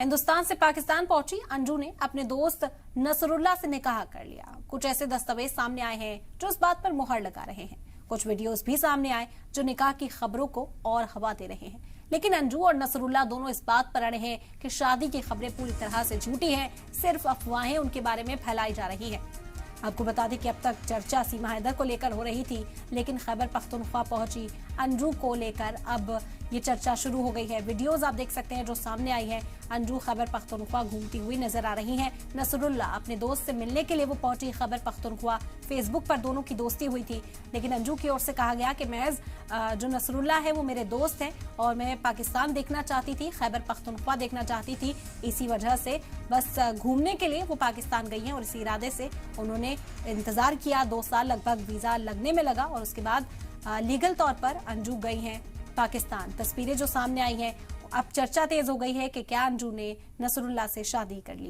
हिंदुस्तान से पाकिस्तान पहुंची अंजू ने अपने दोस्त नसरुल्लाह से निकाह कर लिया। कुछ ऐसे दस्तावेज सामने आए हैं जो इस बात पर मुहर लगा रहे हैं। कुछ वीडियोस भी सामने आए जो निकाह की खबरों को और हवा दे रहे हैं। लेकिन अंजू और नसरुल्लाह दोनों इस बात पर अड़े हैं कि शादी की खबरें पूरी तरह से झूठी हैं, सिर्फ अफवाहें उनके बारे में फैलाई जा रही हैं। आपको बता दें कि अब तक चर्चा सीमा हैदर को लेकर हो रही थी, लेकिन खैबर पख्तूनख्वा पहुंची अंजू को लेकर अब ये चर्चा शुरू हो गई है। वीडियोस आप देख सकते हैं जो सामने आई है। अंजू खैबर पख्तूनख्वा घूमती हुई नजर आ रही हैं। नसरुल्लाह अपने दोस्त से मिलने के लिए वो पहुंची खैबर पख्तूनख्वा। फेसबुक पर दोनों की दोस्ती हुई थी, लेकिन अंजू की ओर से कहा गया कि महज जो नसरुल्लाह है वो मेरे दोस्त हैं और मैं पाकिस्तान देखना चाहती थी, खैबर पख्तूनख्वा देखना चाहती थी। इसी वजह से बस घूमने के लिए वो पाकिस्तान गई हैं और इसी इरादे से उन्होंने इंतजार किया। 2 साल लगभग वीजा लगने में लगा और उसके बाद लीगल तौर पर अंजू गई हैं पाकिस्तान। तस्वीरें जो सामने आई हैं, अब चर्चा तेज हो गई है कि क्या अंजू ने नसरुल्लाह से शादी कर ली।